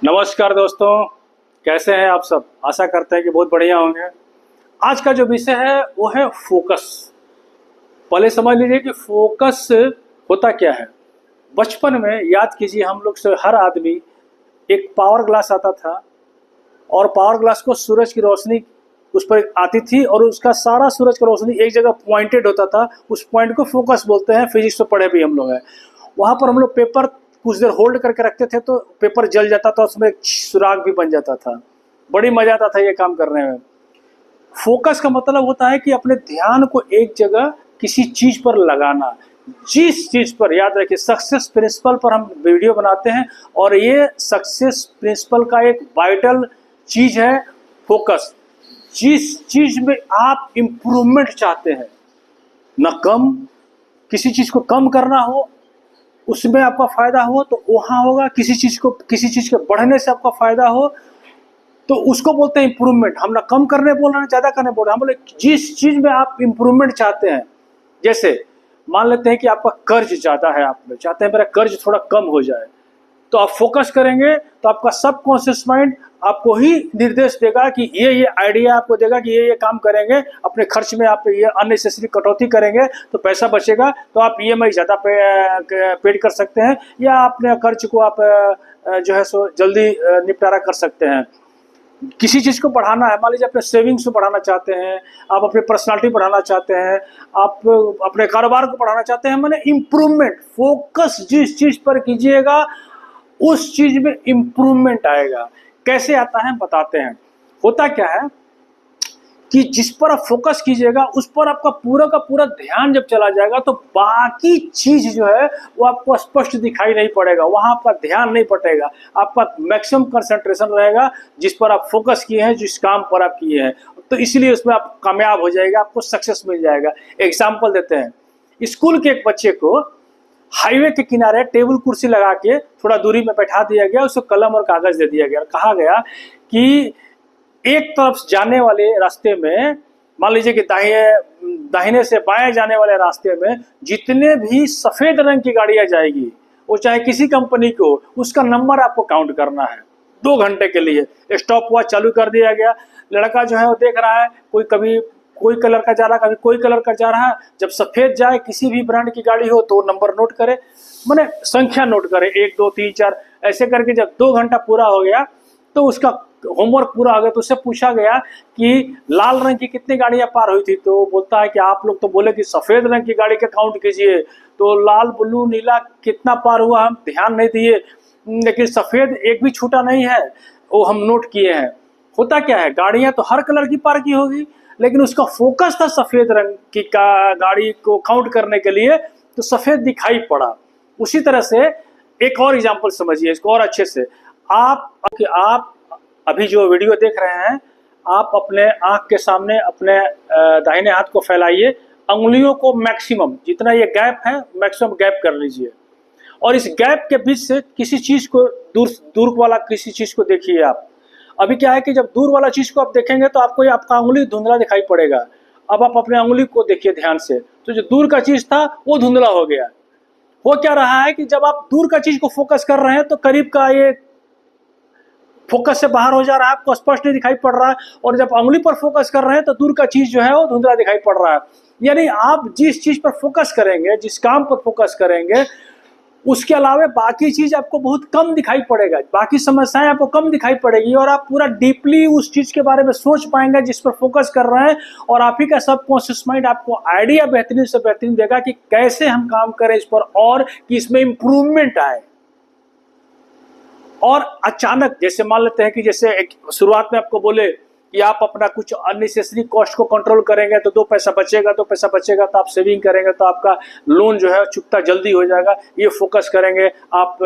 नमस्कार दोस्तों, कैसे हैं आप सब। आशा करते हैं कि बहुत बढ़िया होंगे। आज का जो विषय है वो है फोकस। पहले समझ लीजिए कि फोकस होता क्या है। बचपन में याद कीजिए, हम लोग से हर आदमी एक पावर ग्लास आता था और पावर ग्लास को सूरज की रोशनी उस पर आती थी और उसका सारा सूरज की रोशनी एक जगह पॉइंटेड होता था। उस पॉइंट को फोकस बोलते हैं। फिजिक्स में पढ़े भी हम लोग हैं। वहाँ पर हम लोग पेपर कुछ देर होल्ड करके रखते थे तो पेपर जल जाता था, उसमें एक सुराग भी बन जाता था। बड़ी मजा आता था ये काम करने में। फोकस का मतलब होता है कि अपने ध्यान को एक जगह किसी चीज पर लगाना। जिस चीज पर, याद रखिए, सक्सेस प्रिंसिपल पर हम वीडियो बनाते हैं और ये सक्सेस प्रिंसिपल का एक वाइटल चीज है फोकस। जिस चीज में आप इंप्रूवमेंट चाहते हैं, न कम, किसी चीज को कम करना हो, उसमें आपका फायदा हो तो वहां होगा। किसी चीज के बढ़ने से आपका फायदा हो तो उसको बोलते हैं इंप्रूवमेंट। हम ना कम करने बोल रहे हैं, ज्यादा करने बोल रहे हैं। हम बोले जिस चीज में आप इंप्रूवमेंट चाहते हैं। जैसे मान लेते हैं कि आपका कर्ज ज्यादा है, आप चाहते हैं मेरा कर्ज थोड़ा कम हो जाए, तो आप फोकस करेंगे तो आपका सबकॉन्शियस माइंड आपको ही निर्देश देगा कि ये आइडिया आपको देगा कि ये काम करेंगे। अपने खर्च में आप ये अननेसेसरी कटौती करेंगे तो पैसा बचेगा, तो आप ईएमआई ज़्यादा पेड कर सकते हैं, या अपने कर्ज को आप जो है सो जल्दी निपटारा कर सकते हैं। किसी चीज़ को बढ़ाना है, मान लीजिए अपने सेविंग्स को बढ़ाना चाहते हैं, आप अपनी पर्सनालिटी बढ़ाना चाहते हैं, आप अपने कारोबार को बढ़ाना चाहते हैं, मैंने इम्प्रूवमेंट। फोकस जिस चीज़ पर कीजिएगा उस चीज में इंप्रूवमेंट आएगा। कैसे आता है बताते हैं। होता क्या है कि जिस पर आप फोकस कीजिएगा उस पर आपका पूरा का पूरा ध्यान जब चला जाएगा तो बाकी चीज जो है वो आपको स्पष्ट दिखाई नहीं पड़ेगा। वहां आपका ध्यान नहीं पड़ेगा, आपका मैक्सिमम कंसंट्रेशन रहेगा जिस पर आप फोकस किए हैं, जिस काम पर आप किए हैं। तो इसलिए उसमें आप कामयाब हो जाएगा, आपको सक्सेस मिल जाएगा। एग्जाम्पल देते हैं। स्कूल के एक बच्चे को हाईवे के किनारे टेबल कुर्सी लगा के थोड़ा दूरी में बैठा दिया गया, उसको कलम और कागज दे दिया गया। कहा गया कि एक तरफ जाने वाले रास्ते में, मान लीजिए कि दाहिने से बाएं जाने वाले रास्ते में जितने भी सफेद रंग की गाड़ियां जाएगी, वो चाहे किसी कंपनी को, उसका नंबर आपको काउंट करना है। 2 घंटे के लिए स्टॉप वॉच चालू कर दिया गया। लड़का जो है वो देख रहा है, कभी कोई कलर का जा रहा, कभी कोई कलर का जा रहा है। जब सफेद जाए किसी भी ब्रांड की गाड़ी हो तो नंबर नोट करे, माने संख्या नोट करे, 1 2 3 4 ऐसे करके। जब 2 घंटा पूरा हो गया तो उसका होमवर्क पूरा हो गया, तो उससे पूछा गया कि लाल रंग की कितनी गाड़ियां पार हुई थी। तो बोलता है कि आप लोग तो बोले कि सफेद रंग की गाड़ी का काउंट कीजिए, तो लाल ब्लू नीला कितना पार हुआ हम ध्यान नहीं दिए, लेकिन सफेद एक भी छूटा नहीं है, वो हम नोट किए हैं। होता क्या है, गाड़ियां तो हर कलर की पार की होगी, लेकिन उसका फोकस था सफेद रंग की गाड़ी को काउंट करने के लिए, तो सफेद दिखाई पड़ा। उसी तरह से एक और एग्जांपल समझिए इसको और अच्छे से। आप अभी जो वीडियो देख रहे हैं, आप अपने आंख के सामने अपने दाहिने हाथ को फैलाइए, अंगुलियों को मैक्सिमम जितना ये गैप है मैक्सिमम गैप कर लीजिए, और इस गैप के बीच से किसी चीज को दूर वाला किसी चीज को देखिए आप। अभी क्या है कि जब दूर वाला चीज को आप देखेंगे तो आपको ये आपका उंगली धुंधला दिखाई पड़ेगा। अब आप अपने उंगली को देखिए ध्यान से, तो जो दूर का चीज था वो धुंधला हो गया। हो क्या रहा है कि जब आप दूर का चीज को फोकस कर रहे हैं तो करीब का ये फोकस से बाहर हो जा रहा है, आपको स्पष्ट नहीं दिखाई पड़ रहा है, और जब उंगली पर फोकस कर रहे हैं तो दूर का चीज जो है वो धुंधला दिखाई पड़ रहा है। यानी आप जिस चीज पर फोकस करेंगे, जिस काम पर फोकस करेंगे, उसके अलावा बाकी चीज आपको बहुत कम दिखाई पड़ेगा, बाकी समस्याएं आपको कम दिखाई पड़ेगी, और आप पूरा डीपली उस चीज के बारे में सोच पाएंगे जिस पर फोकस कर रहे हैं। और आप ही का सबकॉन्शियस माइंड आपको आइडिया बेहतरीन से बेहतरीन देगा कि कैसे हम काम करें इस पर और कि इसमें इंप्रूवमेंट आए। और अचानक जैसे मान लेते हैं कि जैसे एक शुरुआत में आपको बोले कि आप अपना कुछ अननेसेसरी कॉस्ट को कंट्रोल करेंगे तो 2 पैसा बचेगा, 2 पैसा बचेगा तो आप सेविंग करेंगे तो आपका लोन जो है चुकता जल्दी हो जाएगा। ये फोकस करेंगे आप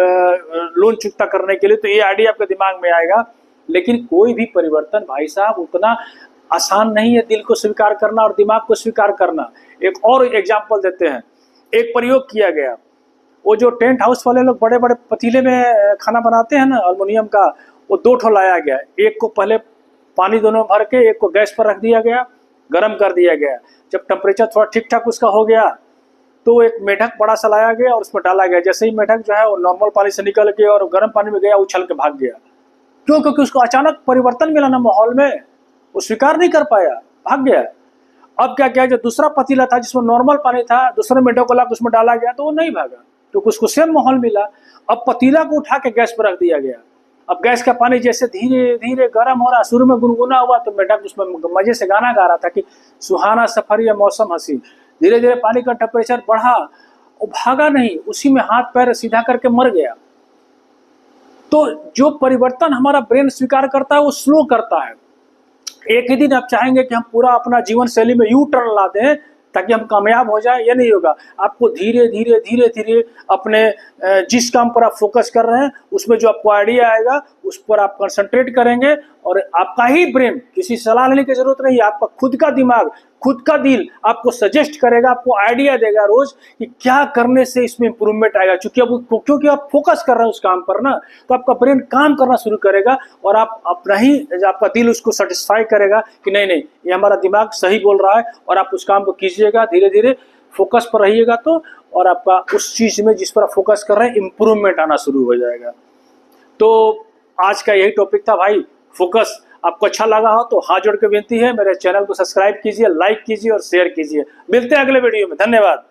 लोन चुकता करने के लिए, तो ये आइडिया आपके दिमाग में आएगा। लेकिन कोई भी परिवर्तन भाई साहब उतना आसान नहीं है, दिल को स्वीकार करना और दिमाग को स्वीकार करना। एक और एग्जाम्पल देते हैं। एक प्रयोग किया गया, वो जो टेंट हाउस वाले लोग बड़े बड़े पतीले में खाना बनाते हैं ना, एल्युमिनियम का, वो 2 ठो लाया गया। एक को पहले पानी दोनों भर के, एक को गैस पर रख दिया गया, गर्म कर दिया गया। जब टेम्परेचर थोड़ा ठीक ठाक उसका हो गया तो एक मेढक बड़ा सा लाया गया और उसमें डाला गया। जैसे ही मेढक जो है वो नॉर्मल पानी से निकल के और गर्म पानी में गया, उछल के भाग गया। क्यों? क्योंकि उसको अचानक परिवर्तन मिला ना माहौल में, वो स्वीकार नहीं कर पाया, भाग गया। अब क्या किया, जो दूसरा पतीला था जिसमें नॉर्मल पानी था, दूसरे में ढकोला उसमें डाला गया तो वो नहीं भागा, क्योंकि उसको सेम माहौल मिला। अब पतीला को उठा के गैस पर रख दिया गया। अब गैस का पानी जैसे धीरे धीरे गर्म हो रहा, शुरू में गुनगुना हुआ तो मेढक उसमें मजे से गाना गा रहा था कि सुहाना सफर या मौसम हसी। धीरे धीरे पानी का टेम्परेचर बढ़ा, वो भागा नहीं, उसी में हाथ पैर सीधा करके मर गया। तो जो परिवर्तन हमारा ब्रेन स्वीकार करता है वो स्लो करता है। एक ही दिन आप चाहेंगे कि हम पूरा अपना जीवन शैली में यू टर्न ला दें ताकि हम कामयाब हो जाए, ये नहीं होगा। आपको धीरे धीरे धीरे धीरे अपने जिस काम पर आप फोकस कर रहे हैं उसमें जो आपको आइडिया आएगा उस पर आप कंसंट्रेट करेंगे, और आपका ही ब्रेन, किसी सलाह लेने की जरूरत नहीं है, आपका खुद का दिमाग, खुद का दिल आपको सजेस्ट करेगा, आपको आइडिया देगा रोज कि क्या करने से इसमें इंप्रूवमेंट आएगा। क्योंकि आप फोकस कर रहे हैं उस काम पर ना, तो आपका ब्रेन काम करना शुरू करेगा और आप अपना ही, आपका दिल उसको सेटिस्फाई करेगा कि नहीं नहीं ये हमारा दिमाग सही बोल रहा है, और आप उस काम को कीजिएगा, धीरे धीरे फोकस पर रहिएगा तो, और आपका उस चीज में जिस पर आप फोकस कर रहे हैं इंप्रूवमेंट आना शुरू हो जाएगा। तो आज का यही टॉपिक था भाई, फोकस। आपको अच्छा लगा हो तो हाथ जोड़ के विनती है, मेरे चैनल को सब्सक्राइब कीजिए, लाइक कीजिए और शेयर कीजिए। मिलते हैं अगले वीडियो में, धन्यवाद।